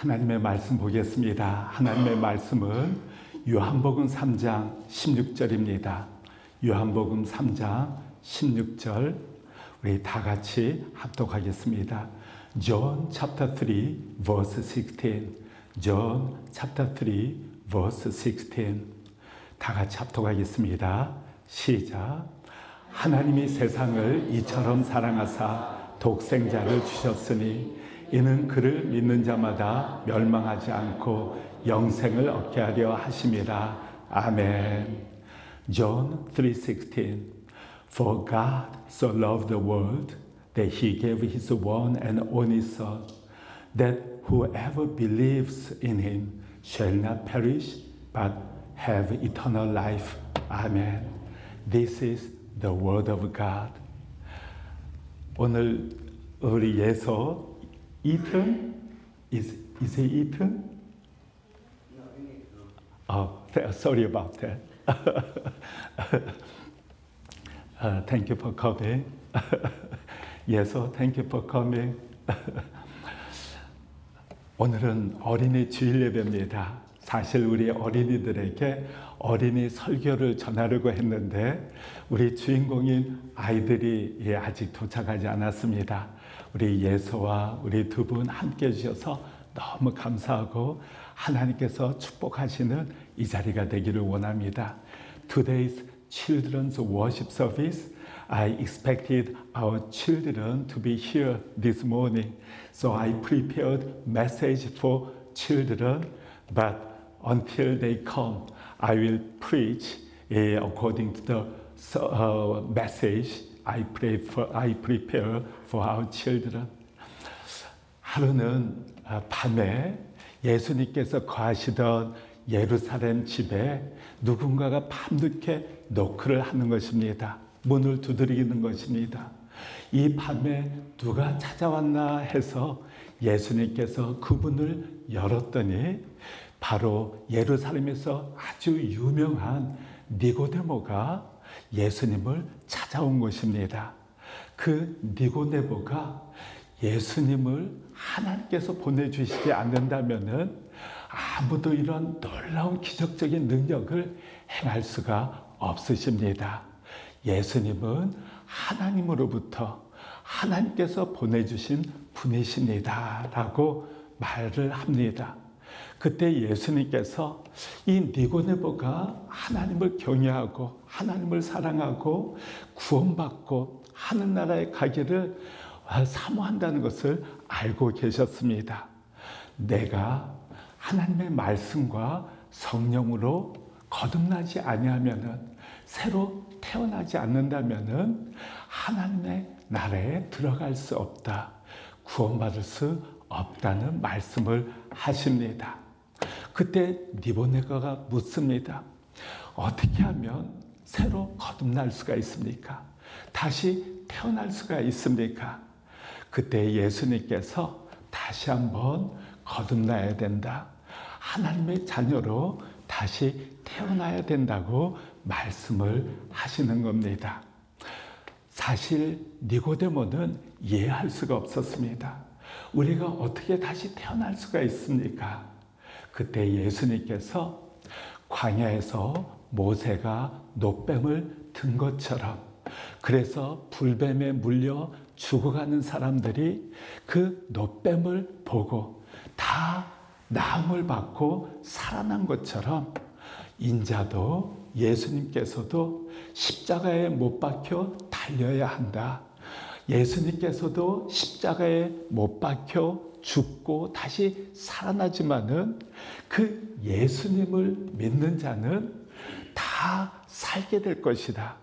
하나님의 말씀 보겠습니다. 하나님의 말씀은 요한복음 3장 16절입니다. 요한복음 3장 16절 우리 다 같이 합독하겠습니다. John chapter 3 verse 16. John chapter 3 verse 16. 다 같이 합독하겠습니다. 시작. 하나님이 세상을 이처럼 사랑하사 독생자를 주셨으니 이는 그를 믿는 자마다 멸망하지 않고 영생을 얻게 하려 하심이라. 아멘. John 3:16. For God so loved the world that he gave his one and only Son, that whoever believes in him shall not perish but have eternal life. Amen. This is the word of God. 오늘 우리 예서 Ethan? Is he Ethan? Oh, sorry about that. Thank you for coming. 예서, thank you for coming. 오늘은 어린이 주일 예배입니다. 사실 우리 어린이들에게 어린이 설교를 전하려고 했는데 우리 주인공인 아이들이 아직 도착하지 않았습니다. 우리 예서와 우리 두 분 함께 해주셔서 너무 감사하고 하나님께서 축복하시는 이 자리가 되기를 원합니다. Today's Children's Worship Service, I expected our children to be here this morning, so I prepared message for children, but until they come, I will preach according to the message I prepare for our children. 하루는 밤에 예수님께서 거하시던 예루살렘 집에 누군가가 밤늦게 노크를 하는 것입니다. 문을 두드리는 것입니다. 이 밤에 누가 찾아왔나 해서 예수님께서 그 문을 열었더니 바로 예루살렘에서 아주 유명한 니고데모가 예수님을 찾아온 것입니다. 그 니고데모가 예수님을 하나님께서 보내주시지 않는다면은 아무도 이런 놀라운 기적적인 능력을 행할 수가 없으십니다. 예수님은 하나님으로부터 하나님께서 보내주신 분이십니다 라고 말을 합니다. 그때 예수님께서 이 니고데모가 하나님을 경외하고 하나님을 사랑하고 구원받고 하늘나라에 가기를 사모한다는 것을 알고 계셨습니다. 내가 하나님의 말씀과 성령으로 거듭나지 아니하면은 새로 태어나지 않는다면은 하나님의 나라에 들어갈 수 없다. 구원받을 수 없다는 말씀을 하십니다. 그때 니고데모가 묻습니다. 어떻게 하면 새로 거듭날 수가 있습니까? 다시 태어날 수가 있습니까? 그때 예수님께서 다시 한번 거듭나야 된다. 하나님의 자녀로 다시 태어나야 된다고 말씀을 하시는 겁니다. 사실 니고데모는 이해할 수가 없었습니다. 우리가 어떻게 다시 태어날 수가 있습니까? 그때 예수님께서 광야에서 모세가 놋뱀을 든 것처럼, 그래서 불뱀에 물려 죽어가는 사람들이 그 놋뱀을 보고 다 나음을 받고 살아난 것처럼 인자도 예수님께서도 십자가에 못 박혀 달려야 한다. 예수님께서도 십자가에 못 박혀 죽고 다시 살아나지만은 그 예수님을 믿는 자는 다 살게 될 것이다.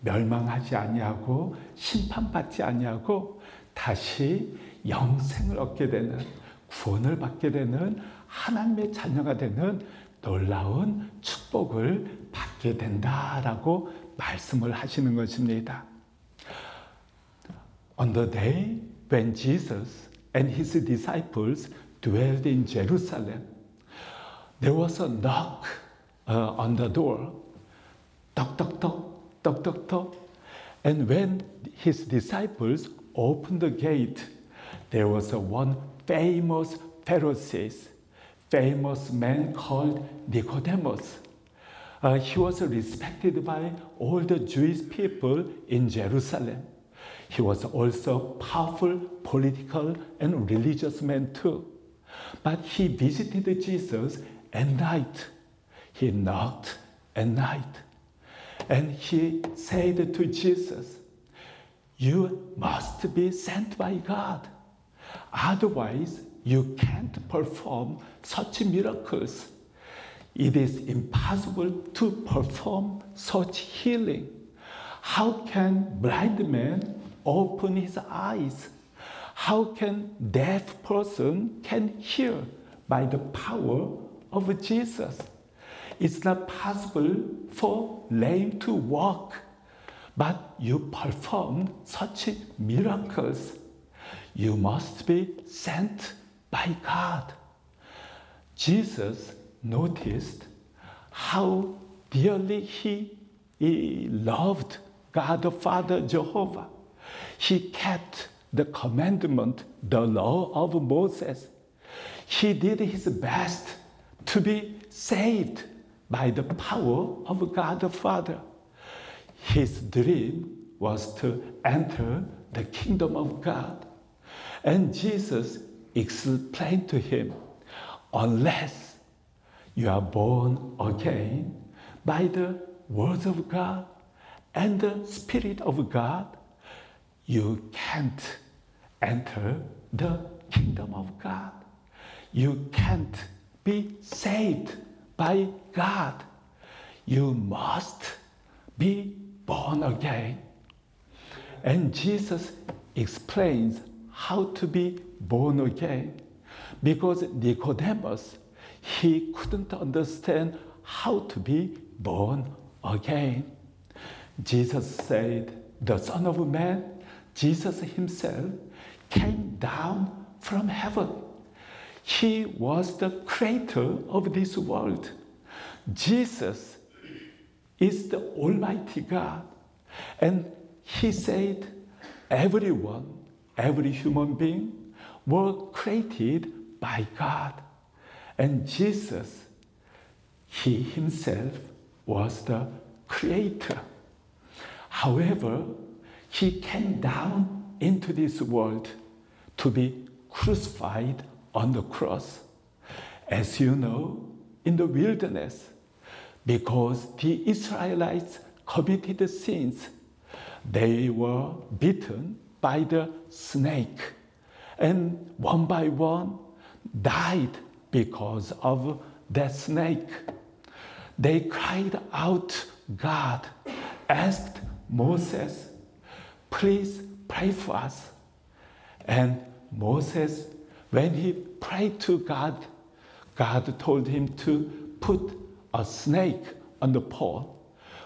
멸망하지 아니하고 심판받지 아니하고 다시 영생을 얻게 되는, 구원을 받게 되는 하나님의 자녀가 되는 놀라운 축복을 받게 된다라고 말씀을 하시는 것입니다. On the day when Jesus and his disciples dwelled in Jerusalem, there was a knock on the door. Toc, toc, toc, toc, toc, toc. And when his disciples opened the gate, there was one famous Pharisees, famous man called Nicodemus. He was respected by all the Jewish people in Jerusalem. He was also a powerful political and religious man too. But he visited Jesus at night. He knocked at night. And he said to Jesus, "You must be sent by God. Otherwise, you can't perform such miracles. It is impossible to perform such healing. How can blind man open his eyes? How can deaf person can hear by the power of Jesus? It's not possible for lame to walk, but you performed such miracles. You must be sent by God." Jesus noticed how dearly he loved God the Father Jehovah. He kept the commandment, the law of Moses. He did his best to be saved by the power of God the Father. His dream was to enter the kingdom of God. And Jesus explained to him, unless you are born again by the words of God and the Spirit of God, you can't enter the kingdom of God. You can't be saved by God. You must be born again. And Jesus explains how to be born again, because Nicodemus, he couldn't understand how to be born again. Jesus said, the Son of Man, Jesus himself, came down from heaven. He was the creator of this world. Jesus is the Almighty God. And he said, everyone, every human being were created by God. And Jesus, he himself was the creator. However, he came down into this world to be crucified on the cross. As you know, in the wilderness, because the Israelites committed sins, they were bitten by the snake, and one by one died because of that snake. They cried out, God asked Moses, please pray for us. And Moses, when he prayed to God, God told him to put a snake on the pole.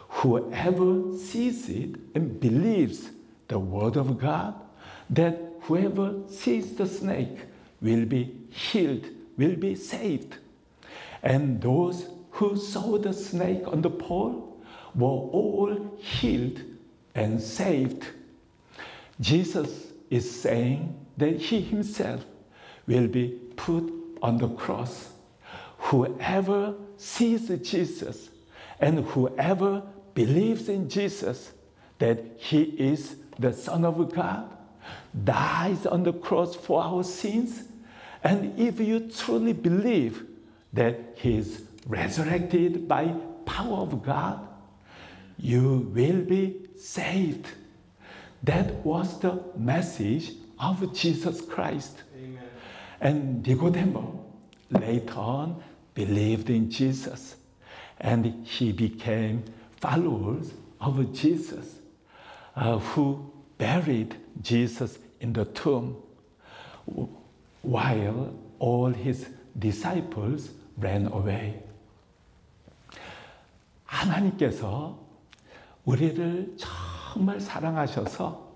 Whoever sees it and believes the word of God, that whoever sees the snake will be healed, will be saved. And those who saw the snake on the pole were all healed and saved. Jesus is saying that he himself will be put on the cross. Whoever sees Jesus and whoever believes in Jesus, that he is the Son of God, dies on the cross for our sins, and if you truly believe that he is resurrected by power of God, you will be saved. That was the message of Jesus Christ. Amen. And Nicodemus later on believed in Jesus, and he became followers of Jesus, who buried Jesus in the tomb, while all his disciples ran away. 하나님께서 우리를 정말 사랑하셔서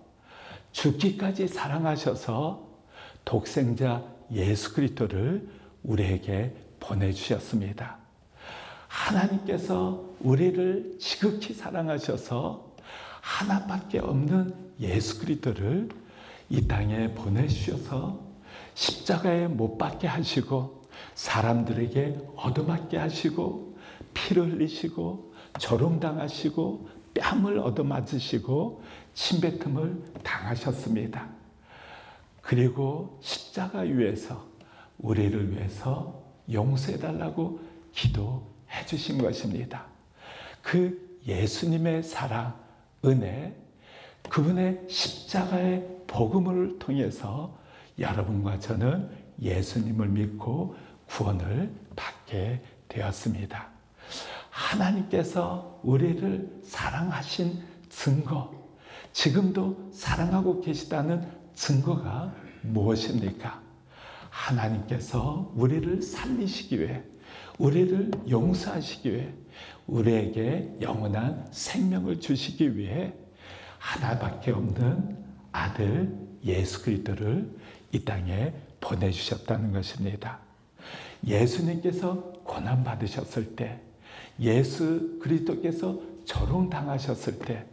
죽기까지 사랑하셔서 독생자 예수 그리스도를 우리에게 보내주셨습니다. 하나님께서 우리를 지극히 사랑하셔서 하나밖에 없는 예수 그리스도를 이 땅에 보내주셔서 십자가에 못 박게 하시고 사람들에게 얻어맞게 하시고 피를 흘리시고 조롱당하시고 뺨을 얻어맞으시고 침뱉음을 당하셨습니다. 그리고 십자가 위에서 우리를 위해서 용서해달라고 기도해 주신 것입니다. 그 예수님의 사랑, 은혜, 그분의 십자가의 복음을 통해서 여러분과 저는 예수님을 믿고 구원을 받게 되었습니다. 하나님께서 우리를 사랑하신 증거, 지금도 사랑하고 계시다는 증거가 무엇입니까? 하나님께서 우리를 살리시기 위해, 우리를 용서하시기 위해, 우리에게 영원한 생명을 주시기 위해 하나밖에 없는 아들 예수 그리스도를 이 땅에 보내주셨다는 것입니다. 예수님께서 고난받으셨을 때, 예수 그리스도께서 조롱당하셨을 때,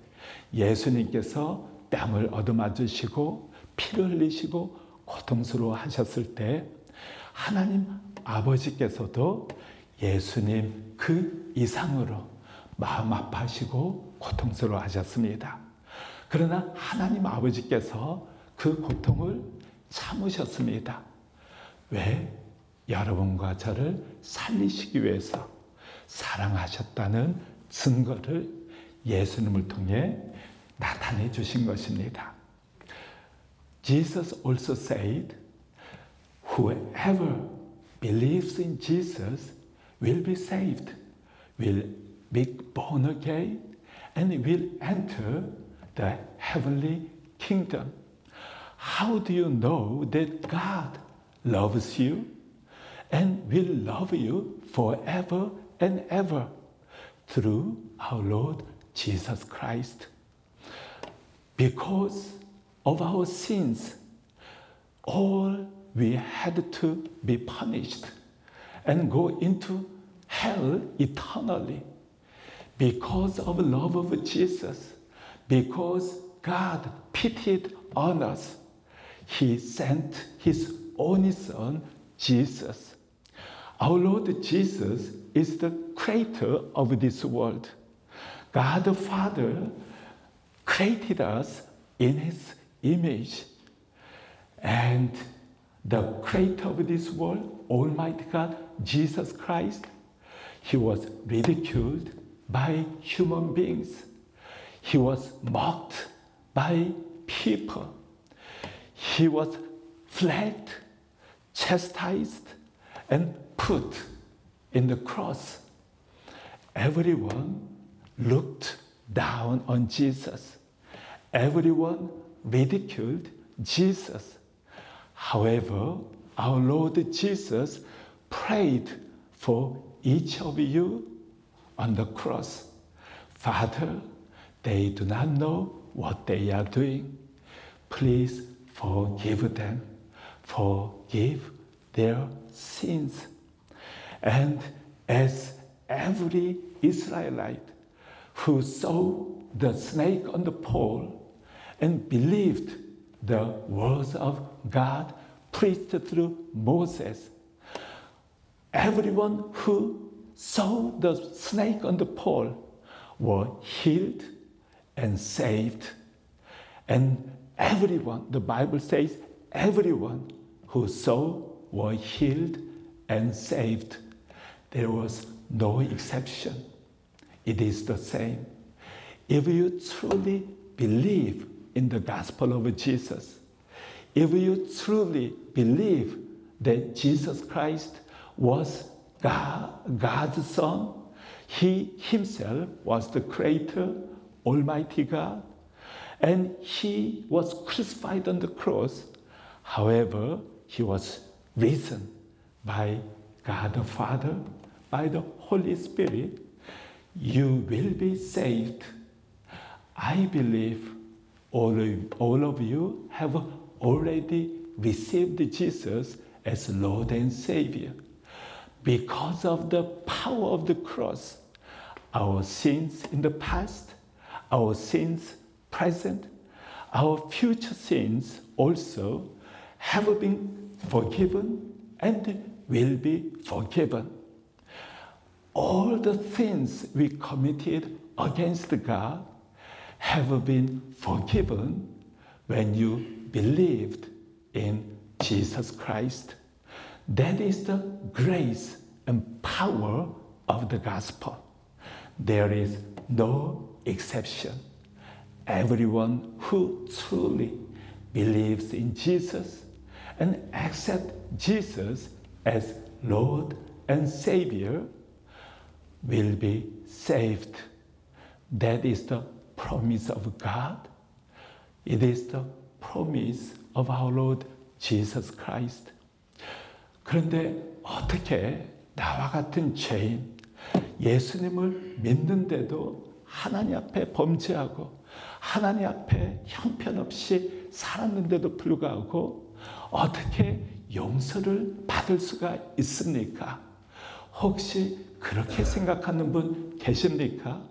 예수님께서 뺨을 얻어맞으시고 피를 흘리시고 고통스러워 하셨을 때 하나님 아버지께서도 예수님 그 이상으로 마음 아파하시고 고통스러워 하셨습니다. 그러나 하나님 아버지께서 그 고통을 참으셨습니다. 왜? 여러분과 저를 살리시기 위해서 사랑하셨다는 증거를 예수님을 통해 나타내 주신 것입니다. Jesus also said, whoever believes in Jesus will be saved, will be born again, and will enter the heavenly kingdom. How do you know that God loves you and will love you forever and ever? Through our Lord Jesus Christ. Because of our sins, all we had to be punished and go into hell eternally. Because of the love of Jesus, because God pitied on us, He sent His only Son, Jesus. Our Lord Jesus is the creator of this world. God the Father created us in His image. And the creator of this world, Almighty God, Jesus Christ, He was ridiculed by human beings. He was mocked by people. He was flogged, chastised, and put in the cross. Everyone looked down on Jesus. Everyone ridiculed Jesus. However, our Lord Jesus prayed for each of you on the cross. Father, they do not know what they are doing. Please forgive them. Forgive their sins. And as every Israelite who saw the snake on the pole and believed the words of God preached through Moses, everyone who saw the snake on the pole were healed and saved. And everyone, the Bible says, everyone who saw were healed and saved. There was no exception. It is the same. If you truly believe in the gospel of Jesus, if you truly believe that Jesus Christ was God's Son, He Himself was the Creator, Almighty God, and He was crucified on the cross. However, He was risen by God the Father, by the Holy Spirit. You will be saved. I believe all of you have already received Jesus as Lord and Savior. Because of the power of the cross, our sins in the past, our sins present, our future sins also have been forgiven and will be forgiven. All the sins we committed against God have been forgiven when you believed in Jesus Christ. That is the grace and power of the gospel. There is no exception. Everyone who truly believes in Jesus and accepts Jesus as Lord and Savior will be saved. That is the promise of God. It is the promise of our Lord Jesus Christ. 그런데 어떻게 나와 같은 죄인, 예수님을 믿는데도 하나님 앞에 범죄하고 하나님 앞에 형편없이 살았는데도 불구하고 어떻게 용서를 받을 수가 있습니까? 혹시 그렇게 생각하는 분 계십니까?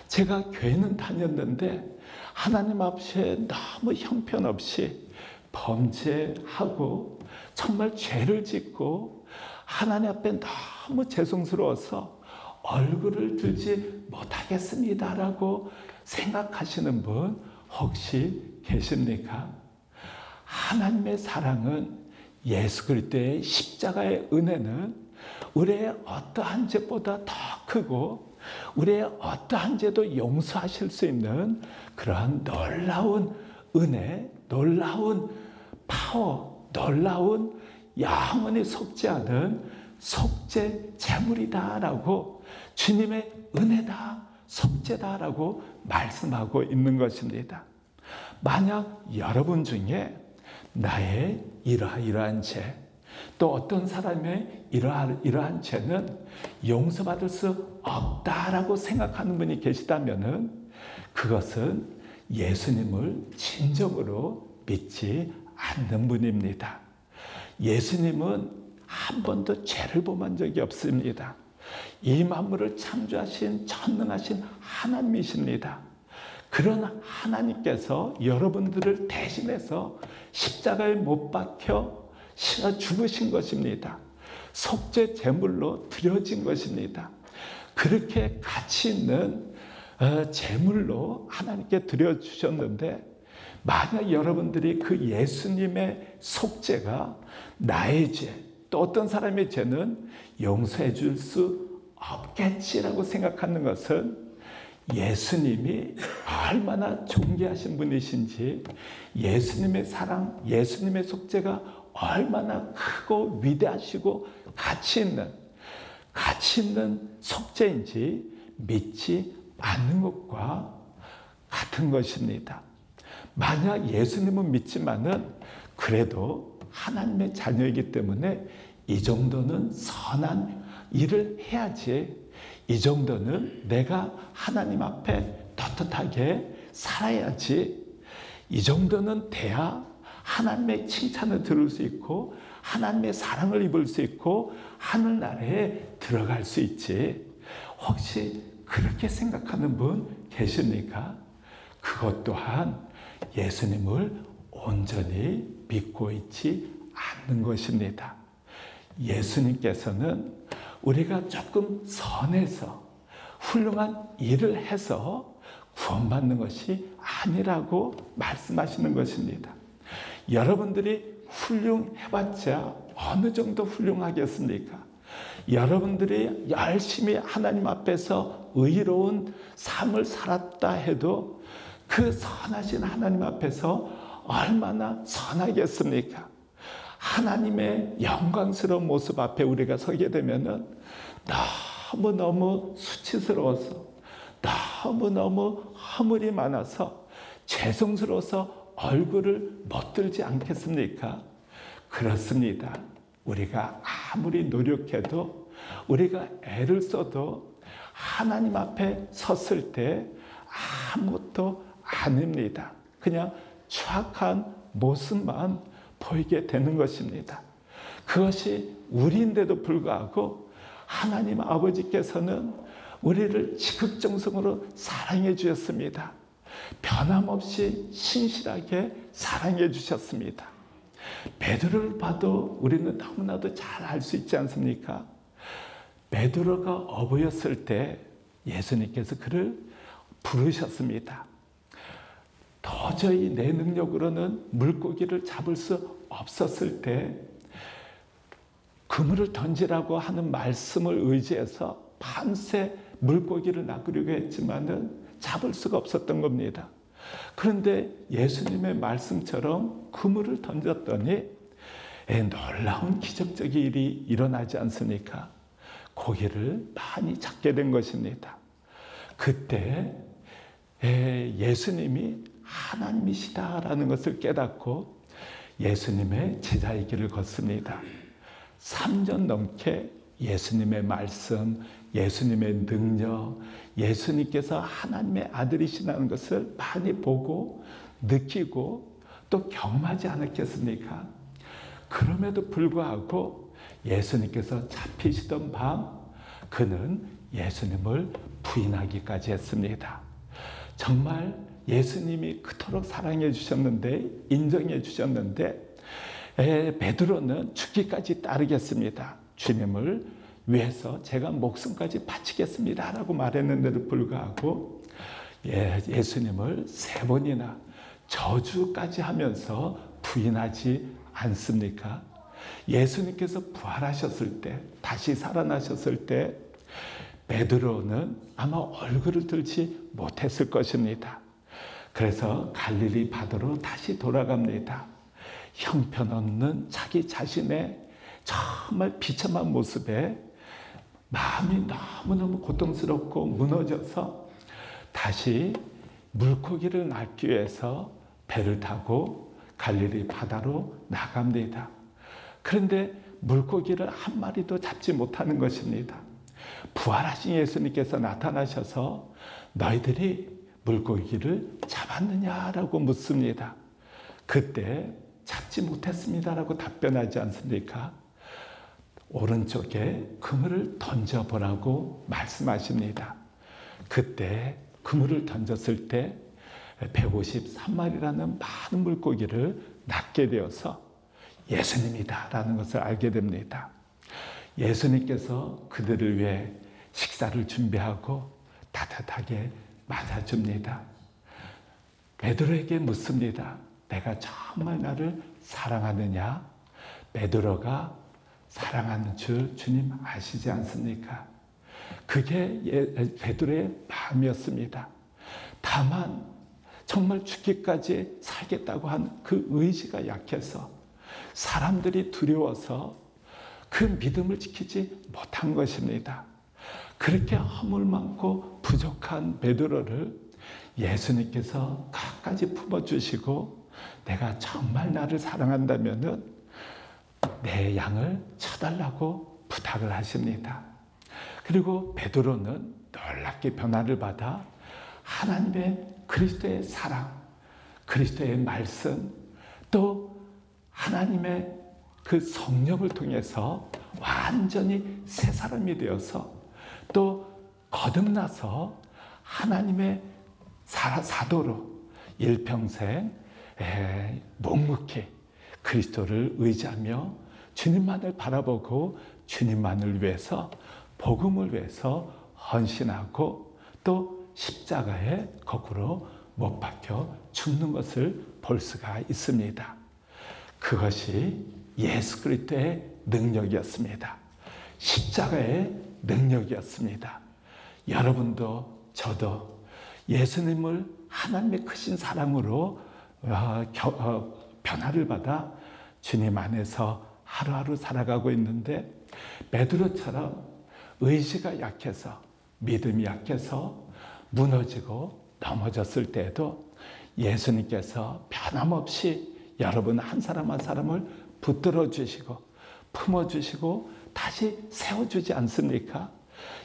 제가 교회는 다녔는데 하나님 앞에 너무 형편없이 범죄하고 정말 죄를 짓고 하나님 앞에 너무 죄송스러워서 얼굴을 들지 못하겠습니다라고 생각하시는 분 혹시 계십니까? 하나님의 사랑은 예수 그리스도의 십자가의 은혜는 우리의 어떠한 죄보다 더 크고 우리의 어떠한 죄도 용서하실 수 있는 그러한 놀라운 은혜, 놀라운 파워, 놀라운 영원히 속지 않은 속죄 제물이다라고 주님의 은혜다, 속죄다라고 말씀하고 있는 것입니다. 만약 여러분 중에 나의 이러한 죄, 또 어떤 사람의 이러한 죄는 용서받을 수 없다라고 생각하는 분이 계시다면 그것은 예수님을 진정으로 믿지 않는 분입니다. 예수님은 한 번도 죄를 범한 적이 없습니다. 이 만물을 창조하신 전능하신 하나님이십니다. 그런 하나님께서 여러분들을 대신해서 십자가에 못 박혀 죽으신 것입니다. 속죄 제물로 드려진 것입니다. 그렇게 가치 있는 제물로 하나님께 드려주셨는데 만약 여러분들이 그 예수님의 속죄가 나의 죄, 또 어떤 사람의 죄는 용서해 줄 수 없겠지라고 생각하는 것은 예수님이 얼마나 존귀하신 분이신지, 예수님의 사랑, 예수님의 속죄가 얼마나 크고 위대하시고 가치 있는 속죄인지 믿지 않는 것과 같은 것입니다. 만약 예수님은 믿지만은 그래도 하나님의 자녀이기 때문에 이 정도는 선한 일을 해야지, 이 정도는 내가 하나님 앞에 떳떳하게 살아야지, 이 정도는 돼야 하나님의 칭찬을 들을 수 있고 하나님의 사랑을 입을 수 있고 하늘나라에 들어갈 수 있지. 혹시 그렇게 생각하는 분 계십니까? 그것 또한 예수님을 온전히 믿고 있지 않는 것입니다. 예수님께서는 우리가 조금 선해서 훌륭한 일을 해서 구원받는 것이 아니라고 말씀하시는 것입니다. 여러분들이 훌륭해봤자 어느 정도 훌륭하겠습니까? 여러분들이 열심히 하나님 앞에서 의로운 삶을 살았다 해도 그 선하신 하나님 앞에서 얼마나 선하겠습니까? 하나님의 영광스러운 모습 앞에 우리가 서게 되면은 너무너무 수치스러워서, 너무너무 허물이 많아서 죄송스러워서 얼굴을 못 들지 않겠습니까? 그렇습니다. 우리가 아무리 노력해도, 우리가 애를 써도 하나님 앞에 섰을 때 아무것도 아닙니다. 그냥 추악한 모습만 보이게 되는 것입니다. 그것이 우리인데도 불구하고 하나님 아버지께서는 우리를 지극정성으로 사랑해 주셨습니다. 변함없이 신실하게 사랑해 주셨습니다. 베드로를 봐도 우리는 너무나도 잘 알 수 있지 않습니까? 베드로가 어부였을 때 예수님께서 그를 부르셨습니다. 도저히 내 능력으로는 물고기를 잡을 수 없었을 때 그물을 던지라고 하는 말씀을 의지해서 밤새 물고기를 낚으려고 했지만은 잡을 수가 없었던 겁니다. 그런데 예수님의 말씀처럼 그물을 던졌더니 놀라운 기적적인 일이 일어나지 않습니까? 고기를 많이 잡게 된 것입니다. 그때 예수님이 하나님이시다라는 것을 깨닫고 예수님의 제자의 길을 걷습니다. 3년 넘게 예수님의 말씀, 예수님의 능력, 예수님께서 하나님의 아들이시라는 것을 많이 보고 느끼고 또 경험하지 않았겠습니까? 그럼에도 불구하고 예수님께서 잡히시던 밤 그는 예수님을 부인하기까지 했습니다. 정말 예수님이 그토록 사랑해 주셨는데 인정해 주셨는데 베드로는 죽기까지 따르겠습니다. 주님을 위해서 제가 목숨까지 바치겠습니다 라고 말했는데도 불구하고 예수님을 3번이나 저주까지 하면서 부인하지 않습니까? 예수님께서 부활하셨을 때, 다시 살아나셨을 때 베드로는 아마 얼굴을 들지 못했을 것입니다. 그래서 갈릴리 바다로 다시 돌아갑니다. 형편없는 자기 자신의 정말 비참한 모습에 마음이 너무너무 고통스럽고 무너져서 다시 물고기를 낚기 위해서 배를 타고 갈릴리 바다로 나갑니다. 그런데 물고기를 한 마리도 잡지 못하는 것입니다. 부활하신 예수님께서 나타나셔서 너희들이 물고기를 잡았느냐라고 묻습니다. 그때 잡지 못했습니다라고 답변하지 않습니까? 오른쪽에 그물을 던져보라고 말씀하십니다. 그때 그물을 던졌을 때 153마리라는 많은 물고기를 낚게 되어서 예수님이다라는 것을 알게 됩니다. 예수님께서 그들을 위해 식사를 준비하고 따뜻하게 맞아줍니다. 베드로에게 묻습니다. 내가 정말 나를 사랑하느냐? 베드로가 사랑하는 줄 주님 아시지 않습니까? 그게 베드로의 마음이었습니다. 다만 정말 죽기까지 살겠다고 한 그 의지가 약해서 사람들이 두려워서 그 믿음을 지키지 못한 것입니다. 그렇게 허물 많고 부족한 베드로를 예수님께서 끝까지 품어주시고 내가 정말 나를 사랑한다면은 내 양을 쳐달라고 부탁을 하십니다. 그리고 베드로는 놀랍게 변화를 받아 하나님의 그리스도의 사랑, 그리스도의 말씀, 또 하나님의 그 성령을 통해서 완전히 새 사람이 되어서 또 거듭나서 하나님의 사도로 일평생 묵묵히 그리스도를 의지하며 주님만을 바라보고 주님만을 위해서 복음을 위해서 헌신하고 또 십자가에 거꾸로 못 박혀 죽는 것을 볼 수가 있습니다. 그것이 예수 그리스도의 능력이었습니다. 십자가의 능력이었습니다. 여러분도 저도 예수님을 하나님의 크신 사랑으로 변화를 받아 주님 안에서 하루하루 살아가고 있는데 베드로처럼 의지가 약해서 믿음이 약해서 무너지고 넘어졌을 때에도 예수님께서 변함없이 여러분 한 사람 한 사람을 붙들어 주시고 품어 주시고 다시 세워주지 않습니까?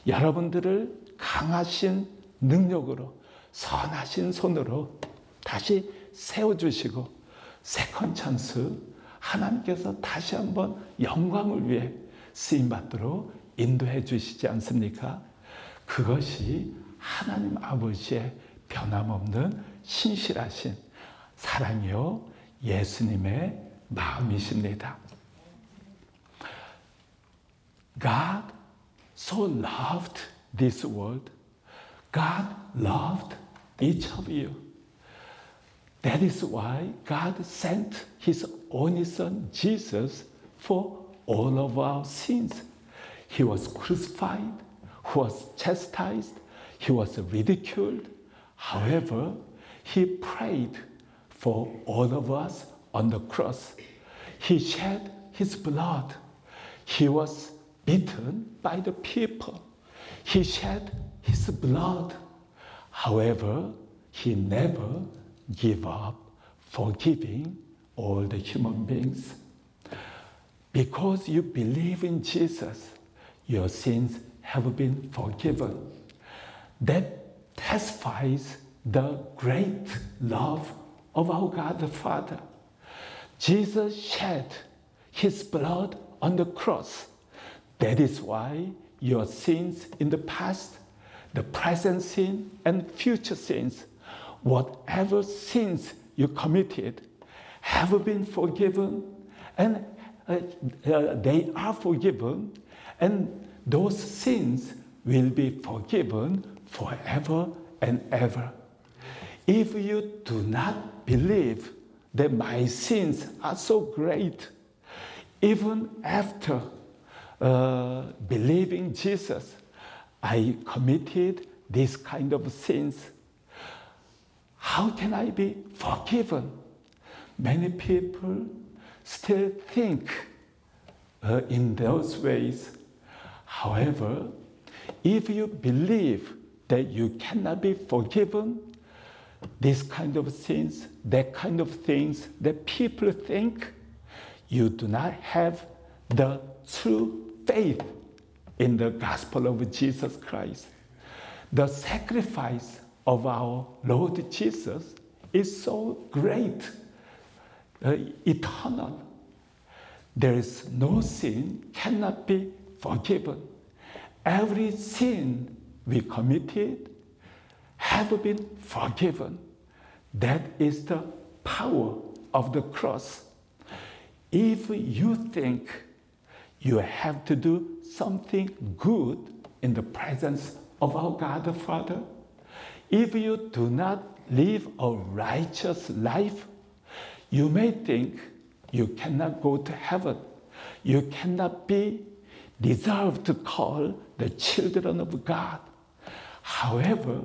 여러분들을 강하신 능력으로 선하신 손으로 다시 세워주시고 세컨 찬스 하나님께서 다시 한번 영광을 위해 쓰임받도록 인도해 주시지 않습니까? 그것이 하나님 아버지의 변함없는 신실하신 사랑이요 예수님의 마음이십니다. God so loved this world. God loved each of you. That is why God sent His only Son, Jesus, for all of our sins. He was crucified, He was chastised, He was ridiculed. However, He prayed for all of us on the cross. He shed His blood. He was beaten by the people. He shed His blood. However, He never gave up forgiving all the human beings. Because you believe in Jesus, your sins have been forgiven. That testifies the great love of our God the Father. Jesus shed His blood on the cross. That is why your sins in the past, the present sin, and future sins, whatever sins you committed, have been forgiven, and they are forgiven, and those sins will be forgiven forever and ever. If you do not believe that my sins are so great, even after believing Jesus, I committed this kind of sins, how can I be forgiven? Many people still think in those ways. However, if you believe that you cannot be forgiven, this kind of sins, that kind of things that people think, you do not have the true faith in the gospel of Jesus Christ. The sacrifice of our Lord Jesus is so great, eternal. There is no sin cannot be forgiven. Every sin we committed have been forgiven. That is the power of the cross. If you think you have to do something good in the presence of our God the Father, if you do not live a righteous life, you may think you cannot go to heaven. You cannot be deserved to call the children of God. However,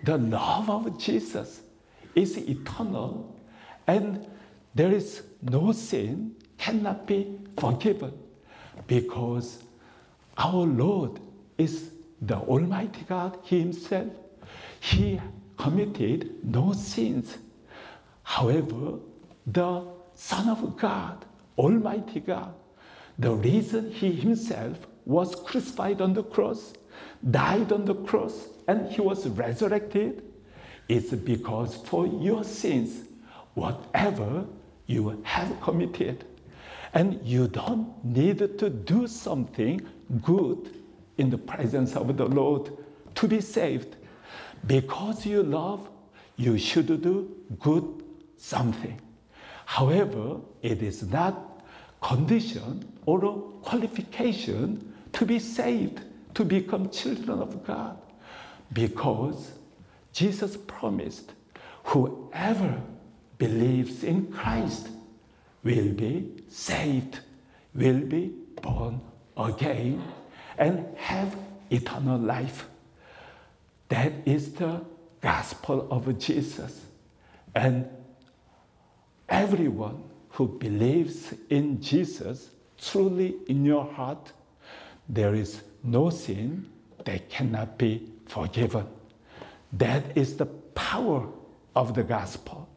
the love of Jesus is eternal, and there is no sin cannot be forgiven, because our Lord is the Almighty God Himself. He committed no sins. However, the Son of God, Almighty God, the reason He Himself was crucified on the cross, died on the cross, and He was resurrected, is because for your sins, whatever you have committed, and you don't need to do something good in the presence of the Lord to be saved. Because you love, you should do good something. However, it is not condition or a qualification to be saved, to become children of God. Because Jesus promised, whoever believes in Christ will be saved, will be born again, and have eternal life. That is the gospel of Jesus. And everyone who believes in Jesus truly in your heart, there is no sin that cannot be forgiven. That is the power of the gospel.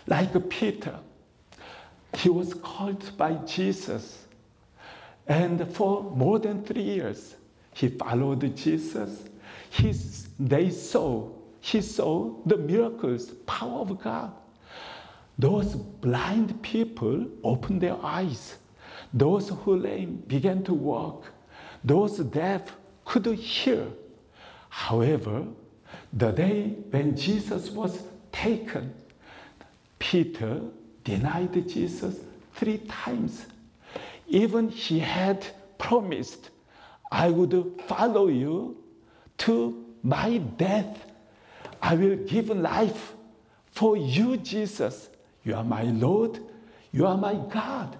Like Peter, he was called by Jesus, and for more than 3 years, he followed Jesus. He saw the miracles, power of God. Those blind people opened their eyes. Those who lame began to walk. Those deaf could hear. However, the day when Jesus was taken, Peter denied Jesus 3 times. Even he had promised, I would follow you to my death. I will give life for you, Jesus. You are my Lord. You are my God.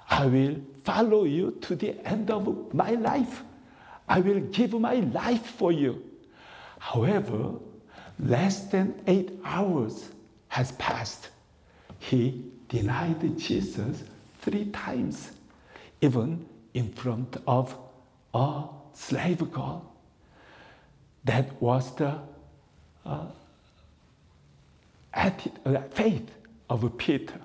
I will follow you to the end of my life. I will give my life for you. However, less than 8 hours has passed. He denied Jesus 3 times, even in front of a slave girl. That was the faith of Peter.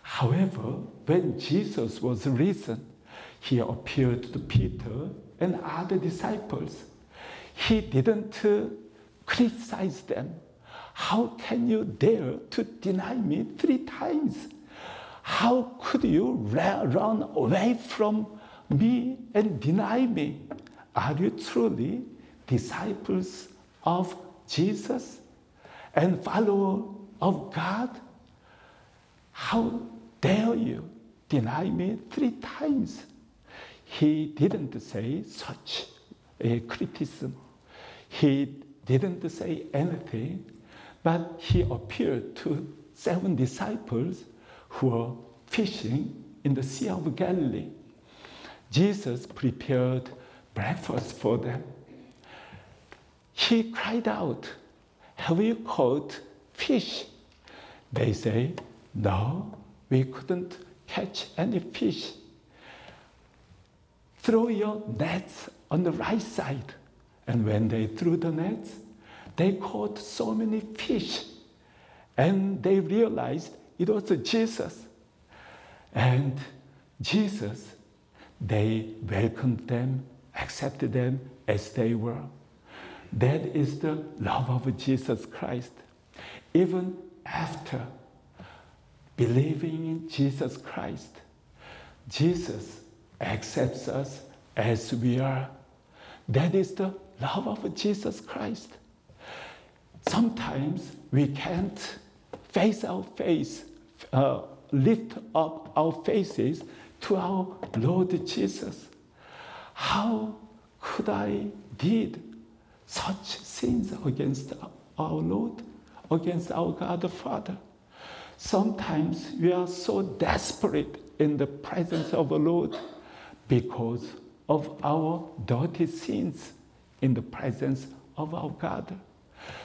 However, when Jesus was risen, he appeared to Peter and other disciples. He didn't criticize them. How can you dare to deny me 3 times? How could you run away from me and deny me? Are you truly disciples of Jesus and follower of God? How dare you deny me 3 times? He didn't say such a criticism. He didn't say anything, but he appeared to 7 disciples who were fishing in the Sea of Galilee. Jesus prepared breakfast for them. He cried out, have you caught fish? They say, no, we couldn't catch any fish. Throw your nets on the right side. And when they threw the nets, they caught so many fish. And they realized it was Jesus. And Jesus, they welcomed them, accepted them as they were. That is the love of Jesus Christ. Even after believing in Jesus Christ, Jesus accepts us as we are. That is the love of Jesus Christ. Sometimes we can't lift up our faces to our Lord Jesus. How could I did such sins against our Lord, against our God the Father? Sometimes we are so desperate in the presence of the Lord because of our dirty sins in the presence of our God.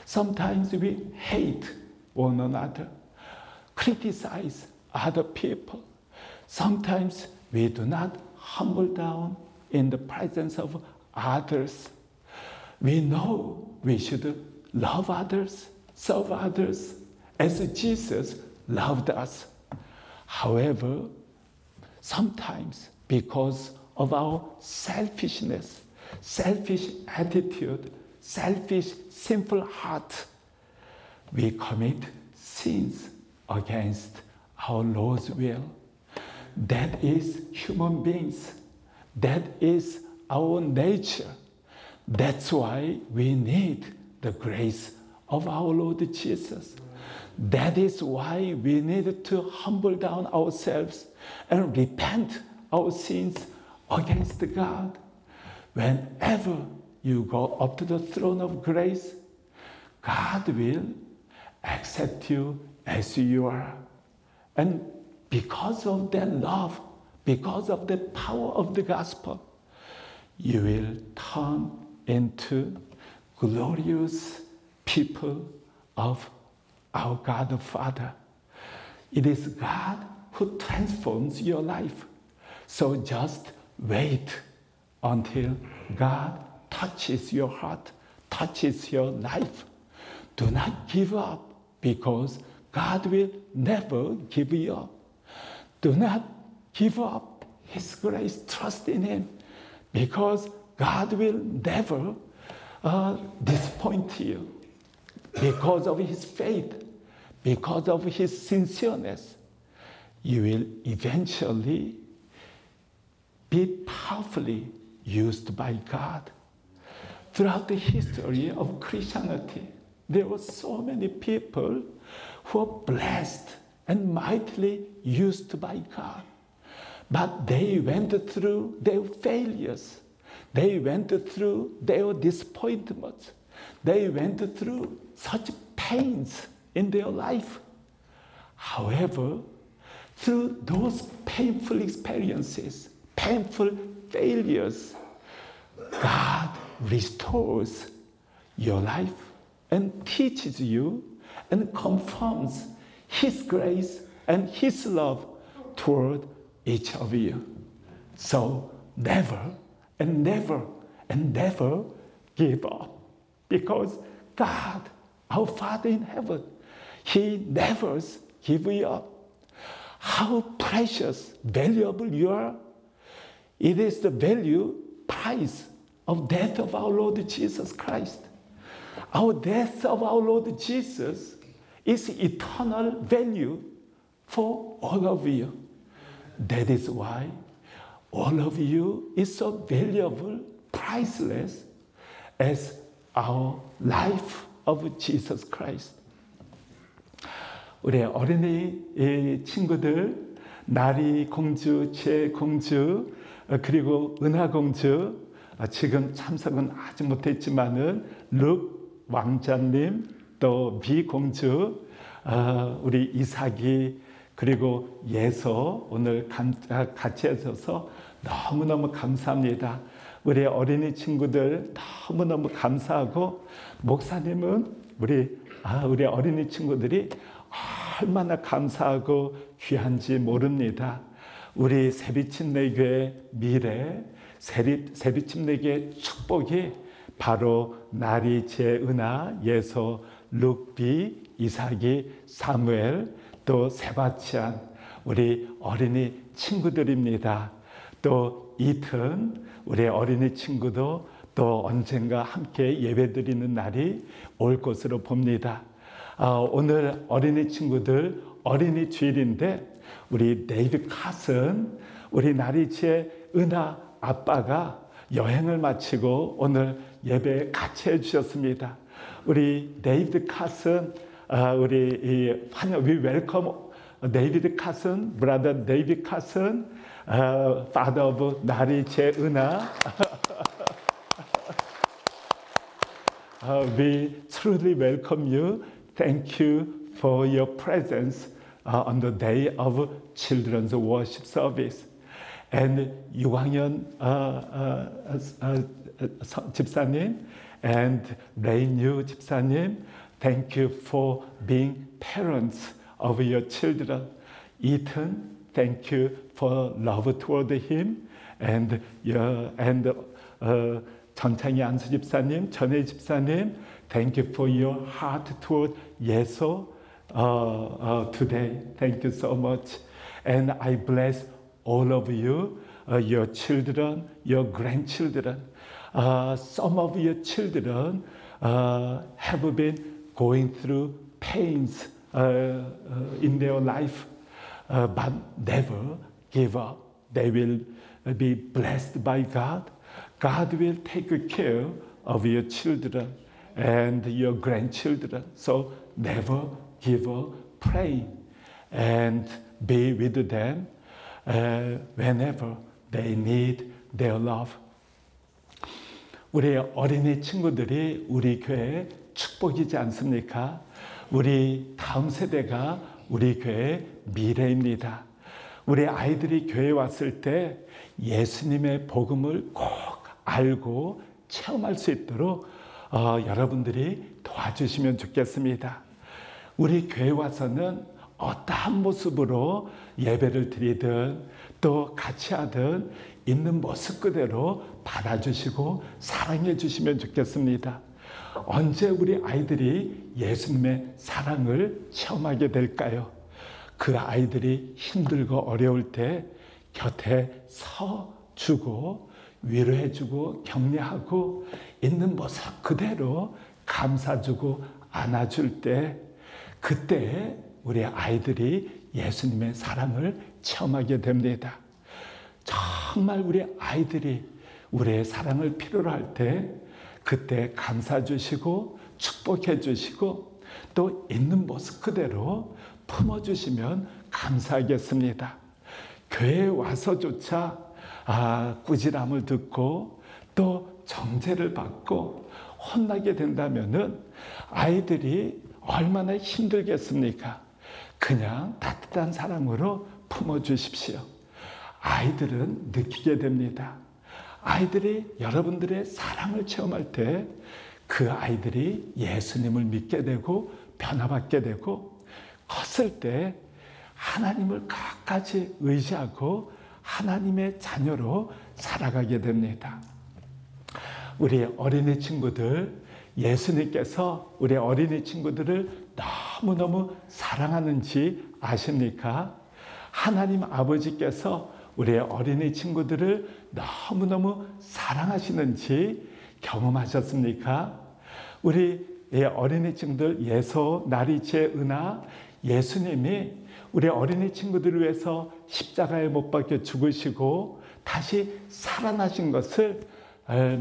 Sometimes we hate one another, criticize other people. Sometimes we do not humble down in the presence of others. We know we should love others, serve others, as Jesus loved us. However, sometimes because of our selfishness, selfish attitude, selfish, sinful heart, we commit sins against our Lord's will. That is human beings. That is our nature. That's why we need the grace of our Lord Jesus. That is why we need to humble down ourselves and repent our sins against God. Whenever you go up to the throne of grace, God will accept you as you are. And because of that love, because of the power of the gospel, you will turn into glorious people of our God the Father. It is God who transforms your life. So just wait until God touches your heart, touches your life. Do not give up, because God will never give you up. Do not give up His grace. Trust in Him, because God will never disappoint you. Because of His faith, because of His sincereness, you will eventually be powerfully used by God. Throughout the history of Christianity, there were so many people who were blessed and mightily used by God. But they went through their failures. They went through their disappointments. They went through such pains in their life. However, through those painful experiences, painful failures, God restores your life and teaches you and confirms His grace and His love toward each of you. So never and never and never give up, because God, our Father in heaven, He never gives you up. How precious, valuable you are. It is the value, price of death of our Lord Jesus Christ. Our death of our Lord Jesus is eternal value for all of you. That is why all of you is so valuable, priceless as our life of Jesus Christ. 우리 어린이 친구들, 나리 공주, 제 공주, 그리고 은하 공주, 지금 참석은 아직 못했지만은 룩 왕자님, 또 비 공주, 우리 이삭이, 그리고 예서 오늘 같이 해줘서 너무너무 감사합니다. 우리 어린이 친구들 너무너무 감사하고, 목사님은 우리 어린이 친구들이 얼마나 감사하고 귀한지 모릅니다. 우리 새비침내교의 미래, 새비침내교의 축복이 바로 나리, 제은하, 예서, 룩비, 이삭이, 사무엘, 또 세바치안, 우리 어린이 친구들입니다. 또 이튼, 우리 어린이 친구도 또 언젠가 함께 예배드리는 날이 올 것으로 봅니다. 오늘 어린이 친구들 어린이 주일인데, 우리 데이비드 카슨, 우리 나리지의 은하 아빠가 여행을 마치고 오늘 예배 같이 해주셨습니다. 우리 데이비드 카슨, 우리 we welcome David Carson, brother David Carson, father of 나리지의 은하. We truly welcome you. Thank you for your presence on the day of children's worship service. And 유광현 집사님 and 레인유 집사님, thank you for being parents of your children. Ethan, thank you for love toward him. And 전창희 안수 집사님, 전혜 집사님, thank you for your heart toward 예서 today. Thank you so much. And I bless all of you, your children, your grandchildren. Some of your children have been going through pains in their life, but never give up. They will be blessed by God. God will take care of your children and your grandchildren. So never give up. Pray and be with them whenever they need their love. 우리 어린이 친구들이 우리 교회의 축복이지 않습니까? 우리 다음 세대가 우리 교회의 미래입니다. 우리 아이들이 교회에 왔을 때 예수님의 복음을 꼭 알고 체험할 수 있도록 여러분들이 도와주시면 좋겠습니다. 우리 교회에 와서는 어떠한 모습으로 예배를 드리든 또 같이 하든 있는 모습 그대로 받아주시고 사랑해 주시면 좋겠습니다. 언제 우리 아이들이 예수님의 사랑을 체험하게 될까요? 그 아이들이 힘들고 어려울 때 곁에 서주고 위로해주고 격려하고 있는 모습 그대로 감싸주고 안아줄 때, 그때 우리 아이들이 예수님의 사랑을 체험하게 됩니다. 정말 우리 아이들이 우리의 사랑을 필요로 할 때 그때 감싸주시고 축복해 주시고 또 있는 모습 그대로 품어주시면 감사하겠습니다. 교회에 와서조차 꾸지람을 듣고 또 정죄를 받고 혼나게 된다면은 아이들이 얼마나 힘들겠습니까? 그냥 따뜻한 사랑으로 품어주십시오. 아이들은 느끼게 됩니다. 아이들이 여러분들의 사랑을 체험할 때 그 아이들이 예수님을 믿게 되고 변화받게 되고 컸을 때 하나님을 끝까지 의지하고 하나님의 자녀로 살아가게 됩니다. 우리 어린이 친구들, 예수님께서 우리 어린이 친구들을 너무너무 사랑하는지 아십니까? 하나님 아버지께서 우리 어린이 친구들을 너무너무 사랑하시는지 경험하셨습니까? 우리 어린이 친구들 예소, 나리체, 은하, 예수님이 우리 어린이 친구들을 위해서 십자가에 못 박혀 죽으시고 다시 살아나신 것을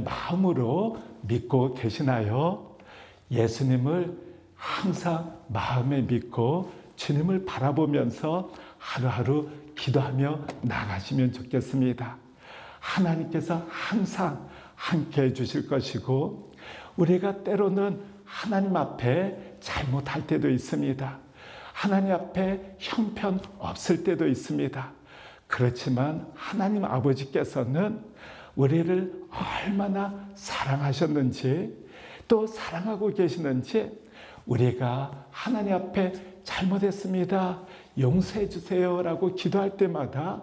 마음으로 믿고 계시나요? 예수님을 항상 마음에 믿고 주님을 바라보면서 하루하루 기도하며 나가시면 좋겠습니다. 하나님께서 항상 함께 해주실 것이고 우리가 때로는 하나님 앞에 잘못할 때도 있습니다. 하나님 앞에 형편 없을 때도 있습니다. 그렇지만 하나님 아버지께서는 우리를 얼마나 사랑하셨는지 또 사랑하고 계시는지 우리가 하나님 앞에 잘못했습니다. 용서해 주세요 라고 기도할 때마다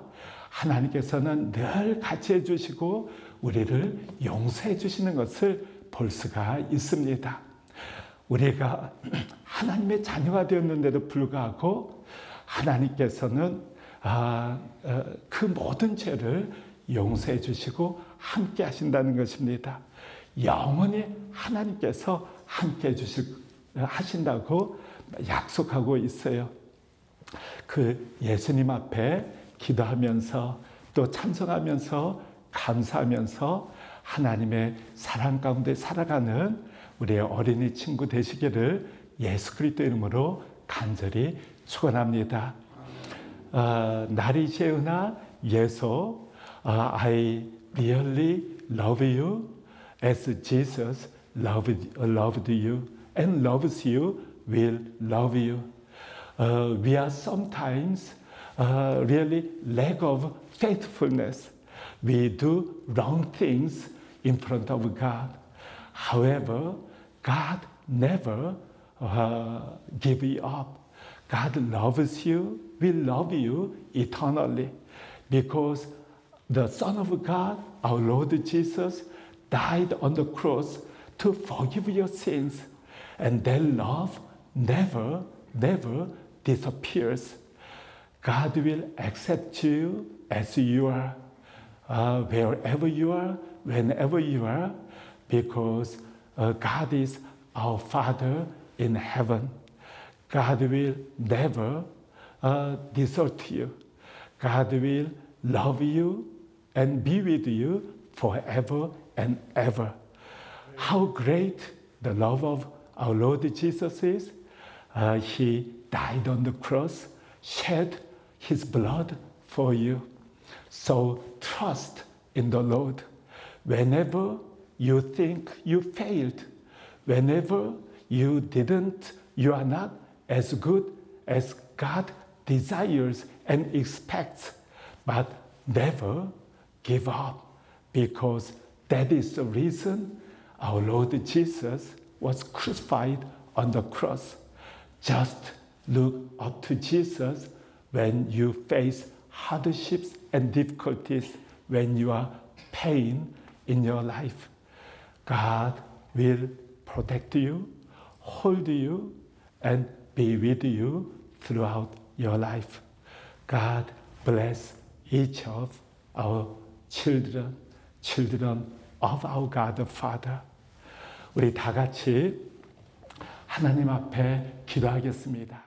하나님께서는 늘 같이 해주시고 우리를 용서해 주시는 것을 볼 수가 있습니다. 우리가 하나님의 자녀가 되었는데도 불구하고 하나님께서는 그 모든 죄를 용서해 주시고 함께 하신다는 것입니다. 영원히 하나님께서 함께 하신다고 약속하고 있어요. 그 예수님 앞에 기도하면서 또 찬송하면서 감사하면서 하나님의 사랑 가운데 살아가는 우리의 어린이 친구 되시기를 예수 그리스도 이름으로 간절히 축원합니다. 나리제우나 예소, I really love you as Jesus loved you and loves you will love you. We are sometimes really lack of faithfulness. We do wrong things in front of God. However, God never give you up. God loves you, will love you eternally because the Son of God, our Lord Jesus, died on the cross to forgive your sins. And that love never disappears. God will accept you as you are, wherever you are, whenever you are, because God is our Father in heaven. God will never desert you. God will love you and be with you forever and ever. How great the love of our Lord Jesus is. He died on the cross, shed His blood for you. So trust in the Lord. Whenever you think you failed, whenever you are not as good as God desires and expects, but never give up, because that is the reason our Lord Jesus was crucified on the cross. Just look up to Jesus when you face hardships and difficulties, when you are pain in your life. God will protect you, hold you, and be with you throughout your life. God bless each of our children of our God the Father. 우리 다 같이 하나님 앞에 기도하겠습니다.